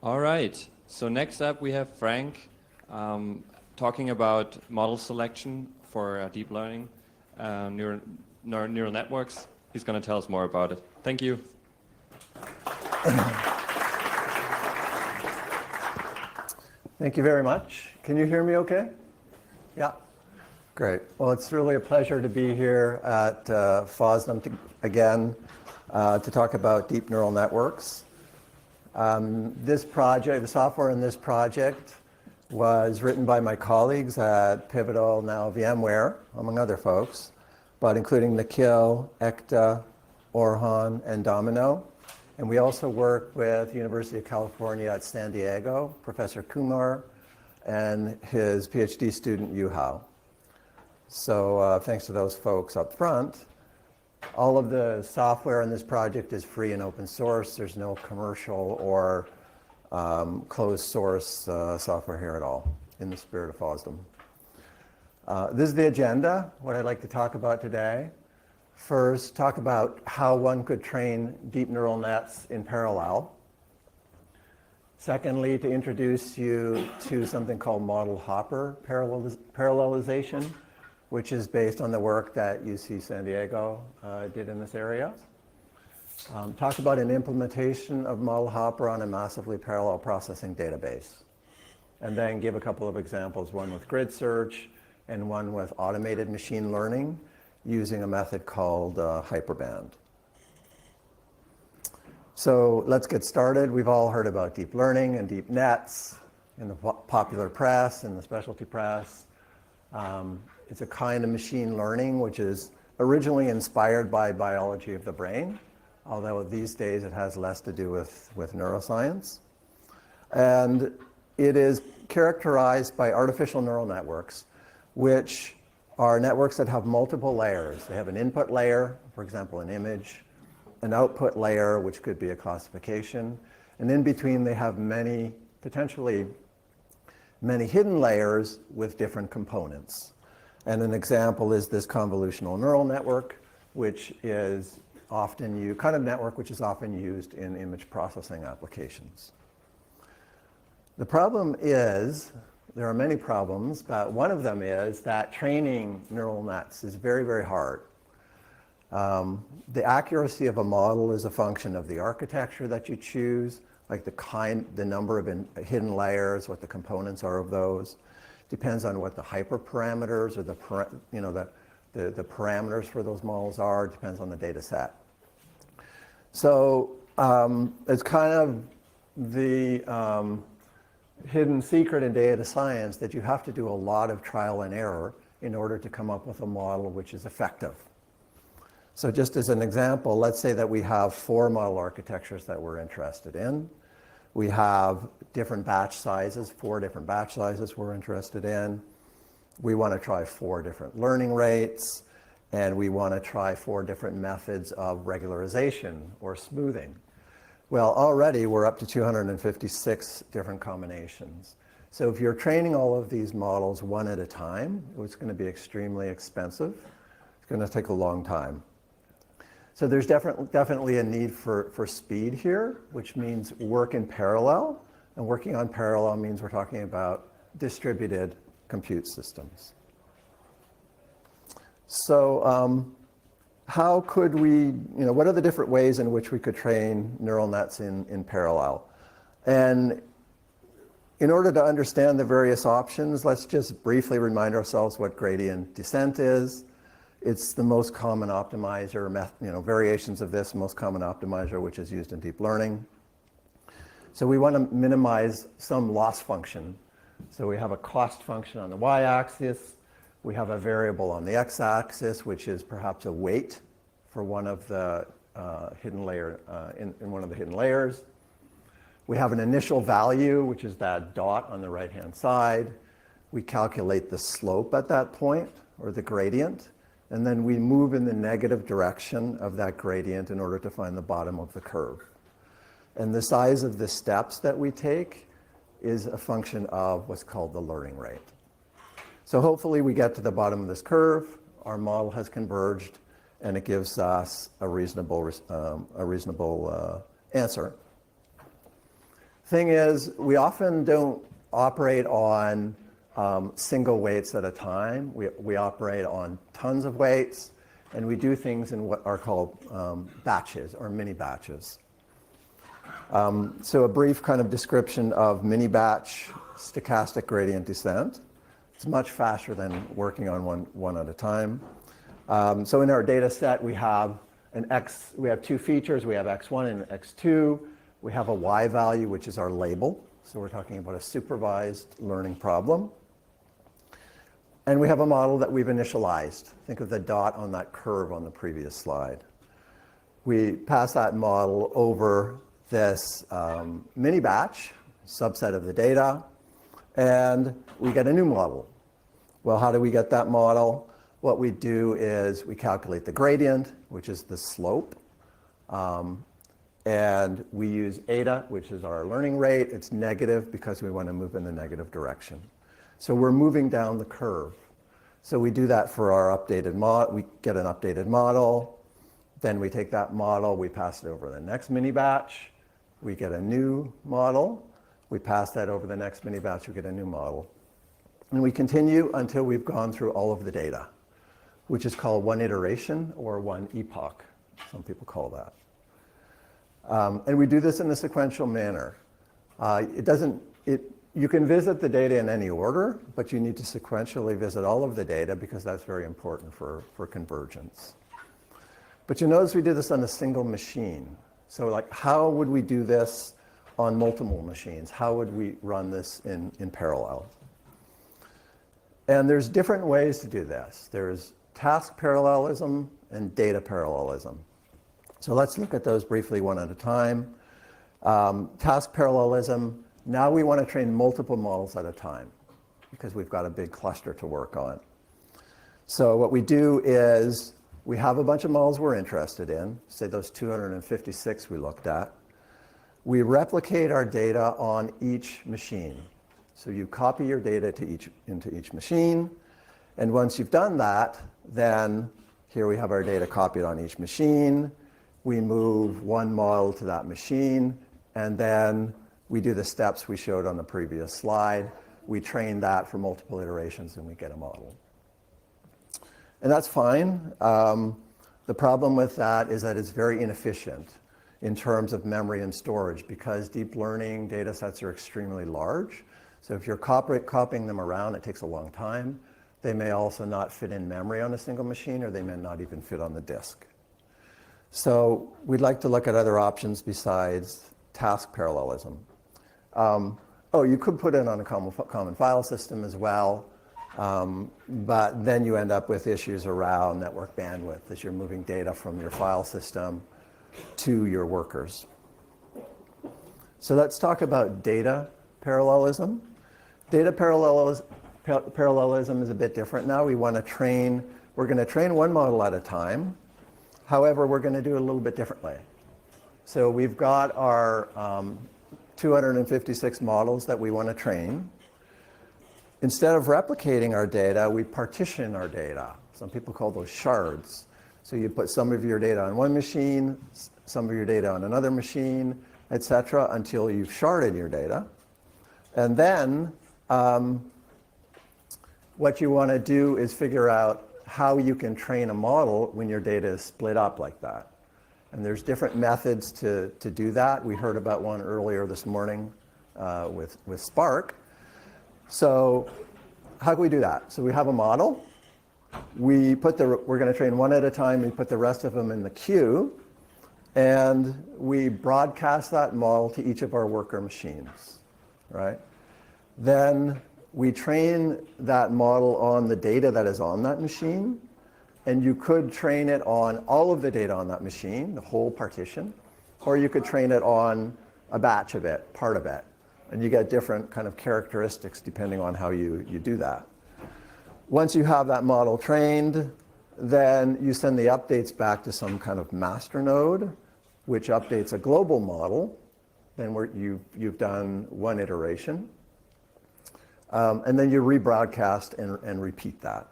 All right. So next up we have Frank talking about model selection for deep learning, neural networks. He's going to tell us more about it. Thank you. Thank you very much. Can you hear me okay? Yeah. Great. Well, it's really a pleasure to be here at FOSDEM again to talk about deep neural networks. This project, the software in this project, was written by my colleagues at Pivotal, now VMware, among other folks, but including Nikhil, Ekta, Orhan, and Domino. And we also work with University of California at San Diego, Professor Kumar, and his PhD student, Yuhao. So thanks to those folks up front. All of the software in this project is free and open source. There's no commercial or closed source software here at all, in the spirit of FOSDEM. This is the agenda, what I'd like to talk about today. First, talk about how one could train deep neural nets in parallel. Secondly, to introduce you to something called model hopper parallelization, which is based on the work that UC San Diego did in this area. Talk about an implementation of model hopper on a massively parallel processing database. And then give a couple of examples, one with grid search and one with automated machine learning using a method called hyperband. So let's get started. We've all heard about deep learning and deep nets in the popular press and the specialty press. It's a kind of machine learning which is originally inspired by biology of the brain, although these days it has less to do with neuroscience. And it is characterized by artificial neural networks, which are networks that have multiple layers. They have an input layer, for example, an image, an output layer, which could be a classification, and in between they have potentially many hidden layers with different components. And an example is this convolutional neural network, which is often which is often used in image processing applications. The problem is, there are many problems, but one of them is that training neural nets is very, very hard. The accuracy of a model is a function of the architecture that you choose, like the number of hidden layers, what the components are of those. Depends on what the hyperparameters or the parameters for those models are. Depends on the data set. So it's kind of the hidden secret in data science that you have to do a lot of trial and error in order to come up with a model which is effective. So just as an example, let's say that we have 4 model architectures that we're interested in. We have different batch sizes, 4 different batch sizes we're interested in. We want to try 4 different learning rates, and we want to try 4 different methods of regularization or smoothing. Well, already we're up to 256 different combinations. So if you're training all of these models one at a time, it's going to be extremely expensive. It's going to take a long time. So there's definitely a need for speed here, which means work in parallel. And working on parallel means we're talking about distributed compute systems. So how could we, what are the different ways in which we could train neural nets in parallel? And in order to understand the various options, let's just briefly remind ourselves what gradient descent is. It's the most common optimizer, variations of this most common optimizer, which is used in deep learning. So we want to minimize some loss function. So we have a cost function on the y-axis. We have a variable on the x-axis, which is perhaps a weight for one of the hidden layer in one of the hidden layers. We have an initial value, which is that dot on the right-hand side. We calculate the slope at that point, or the gradient, and then we move in the negative direction of that gradient in order to find the bottom of the curve. And the size of the steps that we take is a function of what's called the learning rate. So hopefully we get to the bottom of this curve, our model has converged, and it gives us a reasonable answer. Thing is, we often don't operate on single weights at a time. We operate on tons of weights, and we do things in what are called batches or mini batches. So a brief kind of description of mini batch stochastic gradient descent. It's much faster than working on one at a time. So in our data set, we have two features. We have x1 and x2. We have a y value, which is our label. So we're talking about a supervised learning problem. And we have a model that we've initialized. Think of the dot on that curve on the previous slide. We pass that model over this mini batch, subset of the data, and we get a new model. Well, how do we get that model? What we do is we calculate the gradient, which is the slope, and we use eta, which is our learning rate. It's negative because we want to move in the negative direction. So we're moving down the curve. So we do that for our updated model. We get an updated model. Then we take that model, we pass it over the next mini batch. We get a new model. We pass that over the next mini batch, we get a new model. And we continue until we've gone through all of the data, which is called one iteration or one epoch, some people call that. And we do this in a sequential manner. You can visit the data in any order, but you need to sequentially visit all of the data because that's very important for convergence. But you notice we do this on a single machine. So like, how would we do this on multiple machines? How would we run this in parallel? And there's different ways to do this. There's task parallelism and data parallelism. So let's look at those briefly one at a time. Task parallelism, now we want to train multiple models at a time because we've got a big cluster to work on. So what we do is we have a bunch of models we're interested in, say those 256 we looked at. We replicate our data on each machine. So you copy your data into each machine, and once you've done that, then here we have our data copied on each machine. We move one model to that machine, and then we do the steps we showed on the previous slide. We train that for multiple iterations, and we get a model. And that's fine. The problem with that is that it's very inefficient in terms of memory and storage because deep learning data sets are extremely large. So if you're copying them around, it takes a long time. They may also not fit in memory on a single machine, or they may not even fit on the disk. So we'd like to look at other options besides task parallelism. You could put it on a common file system as well. But then you end up with issues around network bandwidth as you're moving data from your file system to your workers. So let's talk about data parallelism. Data parallelism is a bit different now. We're going to train one model at a time. However, we're going to do it a little bit differently. So we've got our 256 models that we want to train. Instead of replicating our data, we partition our data. Some people call those shards. So you put some of your data on one machine, some of your data on another machine, et cetera, until you've sharded your data. And then what you want to do is figure out how you can train a model when your data is split up like that. And there's different methods to do that. We heard about one earlier this morning with Spark. So how can we do that? So we have a model. We're going to train one at a time. We put the rest of them in the queue. And we broadcast that model to each of our worker machines, right? Then we train that model on the data that is on that machine. And you could train it on all of the data on that machine, the whole partition. Or you could train it on a batch of it, part of it. And you get different kind of characteristics depending on how you do that. Once you have that model trained, then you send the updates back to some kind of master node, which updates a global model. Then you've done one iteration. And then you rebroadcast and repeat that.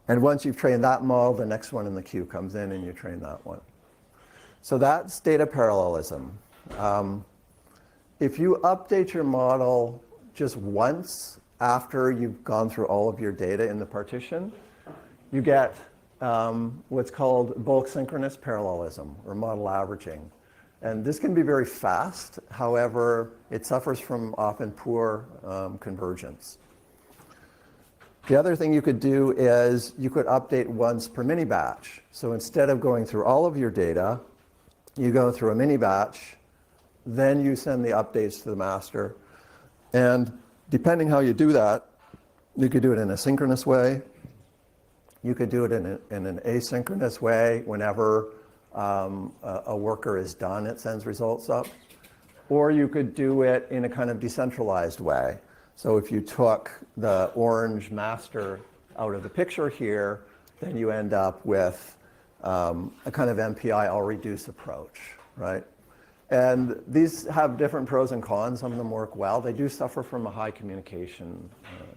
And once you've trained that model, the next one in the queue comes in and you train that one. So that's data parallelism. if you update your model just once after you've gone through all of your data in the partition, you get what's called bulk synchronous parallelism, or model averaging. And this can be very fast. However, it suffers from often poor convergence. The other thing you could do is you could update once per mini batch. So instead of going through all of your data, you go through a mini batch, then you send the updates to the master. And depending how you do that, you could do it in a synchronous way. You could do it in an asynchronous way. Whenever a worker is done, it sends results up. Or you could do it in a kind of decentralized way. So if you took the orange master out of the picture here, then you end up with a kind of MPI all reduce approach, right? And these have different pros and cons. Some of them work well. They do suffer from a high communication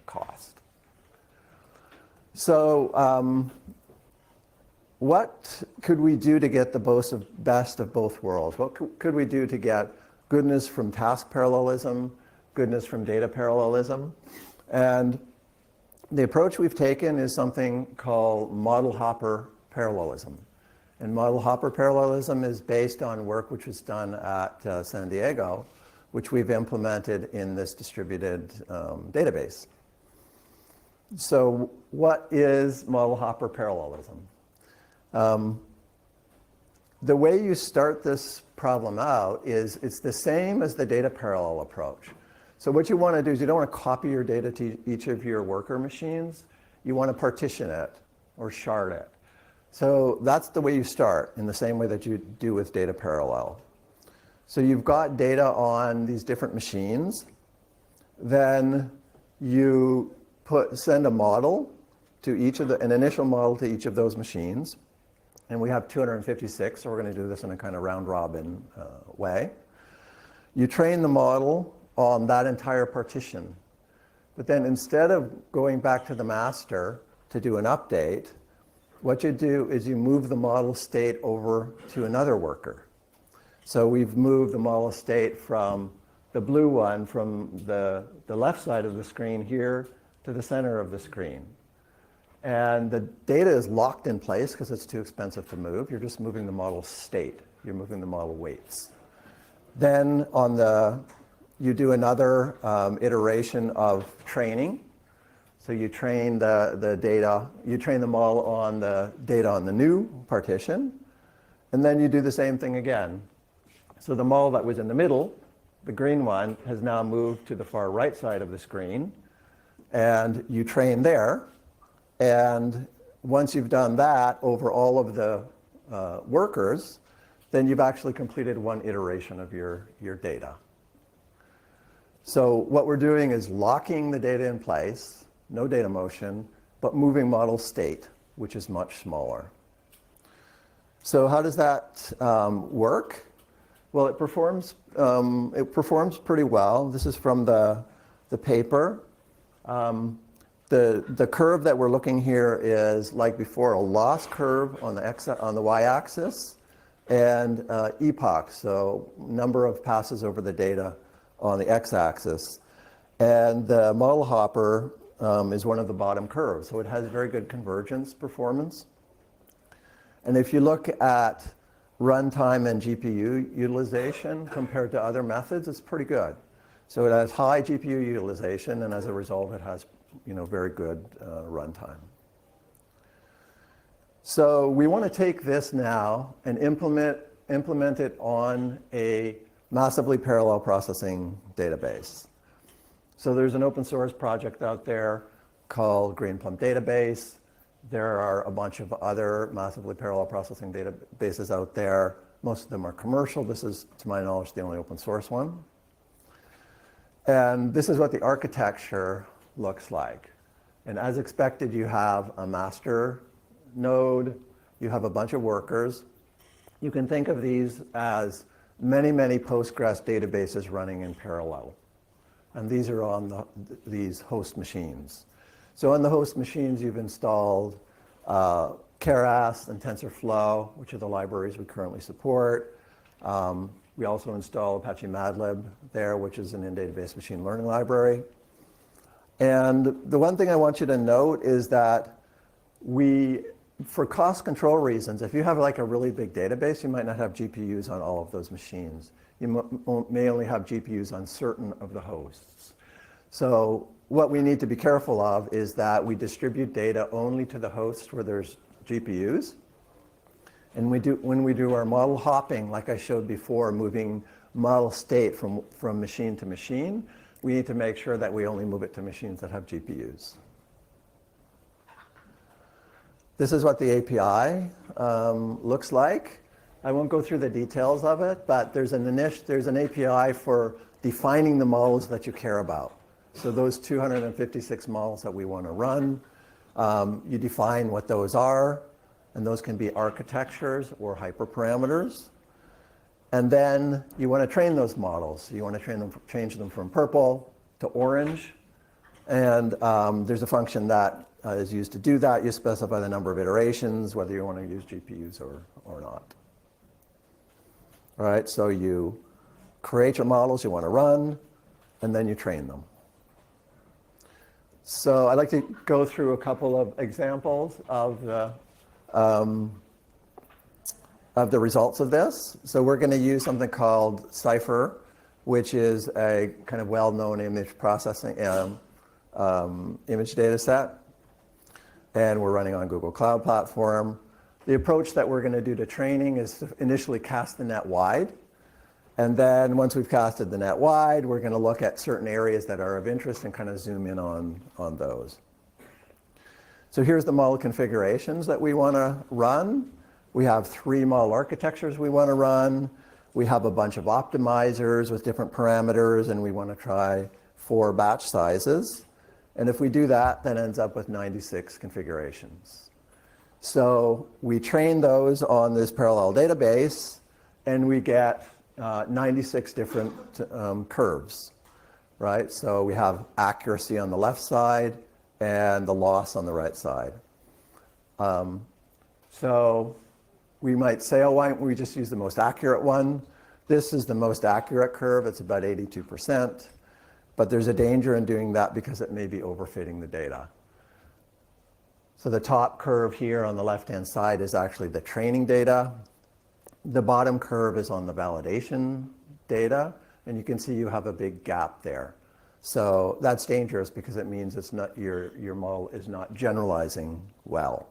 cost. So what could we do to get the best of both worlds? What could we do to get goodness from task parallelism, goodness from data parallelism? And the approach we've taken is something called model hopper parallelism. And model hopper parallelism is based on work which was done at San Diego, which we've implemented in this distributed database. So what is model hopper parallelism? The way you start this problem out is it's the same as the data parallel approach. So what you want to do is you don't want to copy your data to each of your worker machines. You want to partition it or shard it. So that's the way you start, in the same way that you do with data parallel. So you've got data on these different machines. Then you send a model to an initial model to each of those machines. And we have 256, so we're going to do this in a kind of round robin way. You train the model on that entire partition. But then instead of going back to the master to do an update, what you do is you move the model state over to another worker. So we've moved the model state from the blue one from the left side of the screen here to the center of the screen. And the data is locked in place because it's too expensive to move. You're just moving the model state. You're moving the model weights. Then you do another iteration of training. So you train the data, you train the model on the data on the new partition, and then you do the same thing again. So the model that was in the middle, the green one, has now moved to the far right side of the screen, and you train there. And once you've done that over all of the workers, then you've actually completed one iteration of your data. So what we're doing is locking the data in place, no data motion, but moving model state, which is much smaller. So how does that work? Well, it performs pretty well. This is from the paper. The curve that we're looking here is, like before, a loss curve on the y-axis, and epoch, so number of passes over the data on the x-axis. And the model hopper is one of the bottom curves, so it has very good convergence performance. And if you look at runtime and GPU utilization compared to other methods, it's pretty good. So it has high GPU utilization, and as a result, it has very good runtime. So we want to take this now and implement it on a massively parallel processing database. So there's an open source project out there called Green Plum Database. There are a bunch of other massively parallel processing databases out there. Most of them are commercial. This is, to my knowledge, the only open source one. And this is what the architecture looks like. And as expected, you have a master node. You have a bunch of workers. You can think of these as many, many Postgres databases running in parallel. And these are on these host machines. So on the host machines, you've installed Keras and TensorFlow, which are the libraries we currently support. We also install Apache Madlib there, which is an in-database machine learning library. And the one thing I want you to note is that for cost control reasons, if you have like a really big database, you might not have GPUs on all of those machines. You may only have GPUs on certain of the hosts. So what we need to be careful of is that we distribute data only to the hosts where there's GPUs. And when we do our model hopping, like I showed before, moving model state from machine to machine, we need to make sure that we only move it to machines that have GPUs. This is what the API looks like. I won't go through the details of it, but there's an API for defining the models that you care about. So those 256 models that we want to run, you define what those are, and those can be architectures or hyperparameters. And then you want to train those models. You want to change them from purple to orange. And there's a function that is used to do that. You specify the number of iterations, whether you want to use GPUs or not. All right, so you create your models you want to run, and then you train them. So I'd like to go through a couple of examples of the results of this. So we're going to use something called Cypher, which is a kind of well-known image processing image data set. And we're running on Google Cloud Platform. The approach that we're going to do to training is to initially cast the net wide. And then once we've casted the net wide, we're going to look at certain areas that are of interest and kind of zoom in on those. So here's the model configurations that we want to run. We have 3 model architectures we want to run. We have a bunch of optimizers with different parameters, and we want to try 4 batch sizes. And if we do that, that ends up with 96 configurations. So we train those on this parallel database, and we get 96 different curves, right? So we have accuracy on the left side and the loss on the right side. So we might say, oh, why don't we just use the most accurate one? This is the most accurate curve. It's about 82%. But there's a danger in doing that because it may be overfitting the data. So the top curve here on the left-hand side is actually the training data. The bottom curve is on the validation data. And you can see you have a big gap there. So that's dangerous because it means it's not, your model is not generalizing well.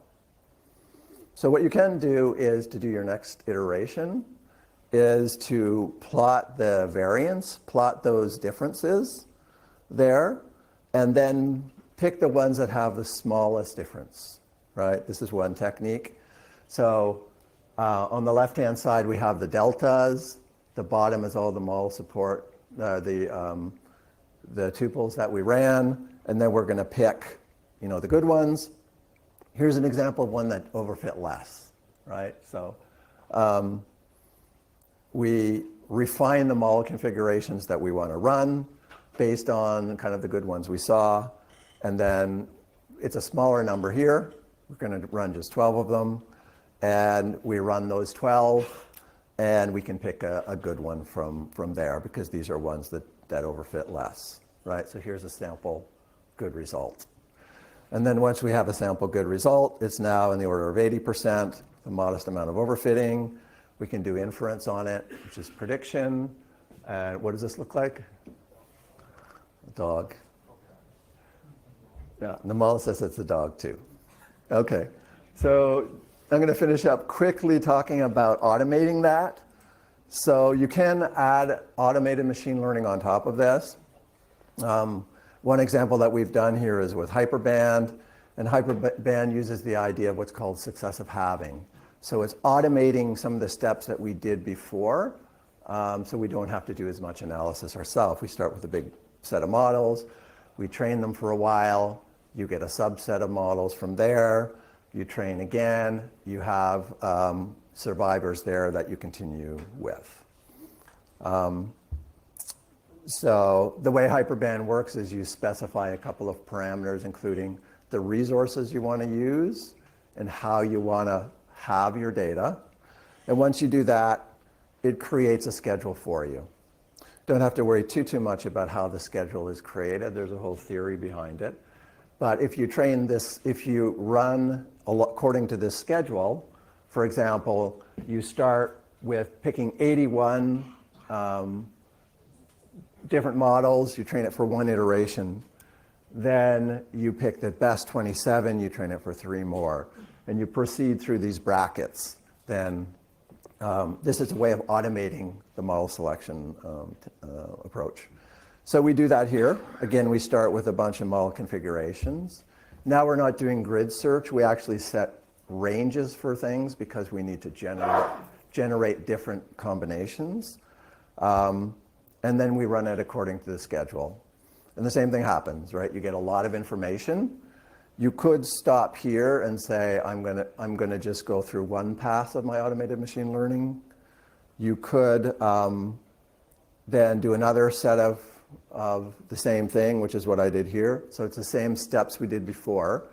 So what you can do is to do your next iteration is to plot the variance, plot those differences there, and then pick the ones that have the smallest difference, right? This is one technique. So on the left-hand side, we have the deltas. The bottom is all the model support, the tuples that we ran, and then we're going to pick, the good ones. Here's an example of one that overfit less, right? So we refine the model configurations that we want to run based on kind of the good ones we saw. And then it's a smaller number here. We're going to run just 12 of them. And we run those 12, and we can pick a good one from there because these are ones that overfit less, right? So here's a sample good result. And then once we have a sample good result, it's now in the order of 80%, a modest amount of overfitting. We can do inference on it, which is prediction. And what does this look like? A dog. Yeah, and the model says it's a dog too. Okay, so I'm going to finish up quickly talking about automating that. So you can add automated machine learning on top of this. One example that we've done here is with Hyperband, and Hyperband uses the idea of what's called successive halving. So it's automating some of the steps that we did before, so we don't have to do as much analysis ourselves. We start with a big set of models, we train them for a while, you get a subset of models from there, you train again, you have survivors there that you continue with. So the way Hyperband works is you specify a couple of parameters, including the resources you want to use and how you want to have your data. And once you do that, it creates a schedule for you. Don't have to worry too much about how the schedule is created. There's a whole theory behind it. But if you train this, if you run according to this schedule, for example, you start with picking 81 different models, you train it for one iteration. Then you pick the best 27, you train it for 3 more. And you proceed through these brackets. Then this is a way of automating the model selection approach. So we do that here. Again, we start with a bunch of model configurations. Now we're not doing grid search. We actually set ranges for things because we need to generate different combinations. And then we run it according to the schedule. And the same thing happens, right? You get a lot of information. You could stop here and say, I'm gonna just go through one pass of my automated machine learning. You could then do another set of the same thing, which is what I did here. So it's the same steps we did before,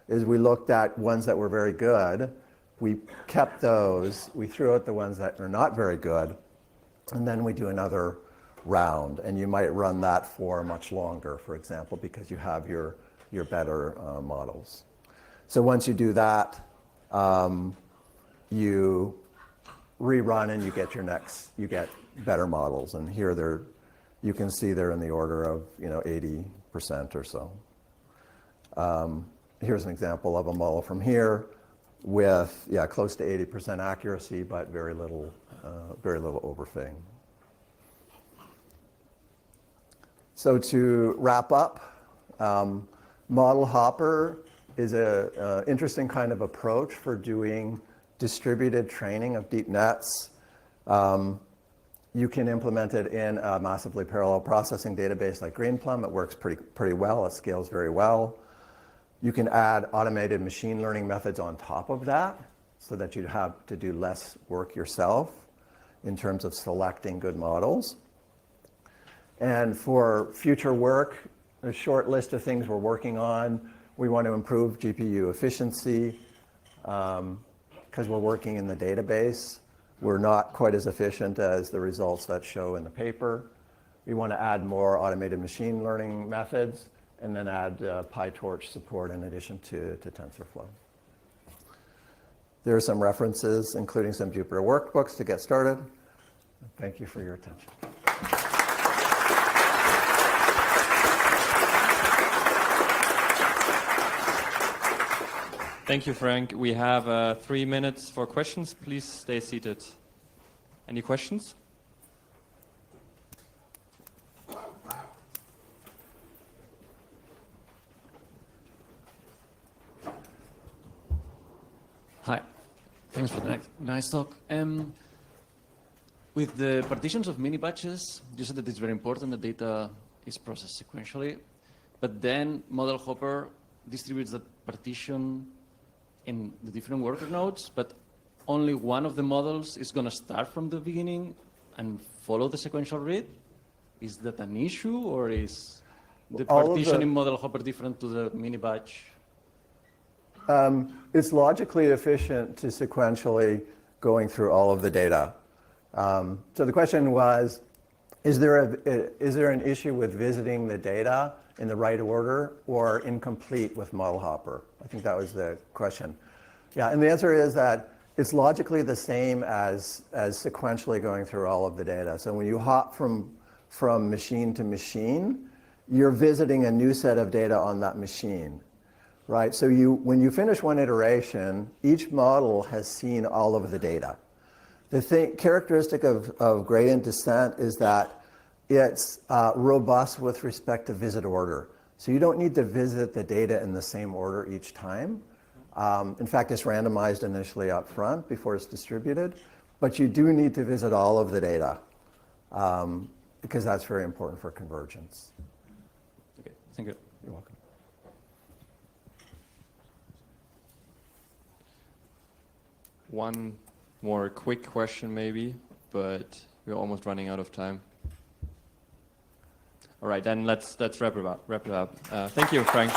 is we looked at ones that were very good. We kept those. We threw out the ones that are not very good. And then we do another round. And you might run that for much longer, for example, because you have your better models. So once you do that, you rerun and you get better models. And here you can see they're in the order of 80% or so. Here's an example of a model from here with close to 80% accuracy, but very little overfitting. So to wrap up, Model Hopper is an interesting kind of approach for doing distributed training of deep nets. You can implement it in a massively parallel processing database like Greenplum. It works pretty well. It scales very well. You can add automated machine learning methods on top of that so that you have to do less work yourself in terms of selecting good models. And for future work, a short list of things we're working on. We want to improve GPU efficiency because we're working in the database. We're not quite as efficient as the results that show in the paper. We want to add more automated machine learning methods and then add PyTorch support in addition to TensorFlow. There are some references, including some Jupyter workbooks to get started. Thank you for your attention. Thank you, Frank. We have 3 minutes for questions. Please stay seated. Any questions? Hi. Thanks for the nice talk. With the partitions of mini batches, you said that it's very important that data is processed sequentially, but then Model Hopper distributes that partition in the different worker nodes, but only one of the models is going to start from the beginning and follow the sequential read? Is that an issue, or is the partition in Model Hopper different to the mini batch? It's logically efficient to sequentially going through all of the data. So the question was, is there an issue with visiting the data in the right order or incomplete with Model Hopper? I think that was the question. Yeah, and the answer is that it's logically the same as sequentially going through all of the data. So when you hop from machine to machine, you're visiting a new set of data on that machine, right? So when you finish one iteration, each model has seen all of the data. The characteristic of gradient descent is that it's robust with respect to visit order. So you don't need to visit the data in the same order each time. In fact, it's randomized initially up front before it's distributed, but you do need to visit all of the data because that's very important for convergence. Okay, thank you. You're welcome. One more quick question maybe, but we're almost running out of time. All right, then let's wrap it up. Thank you, Frank.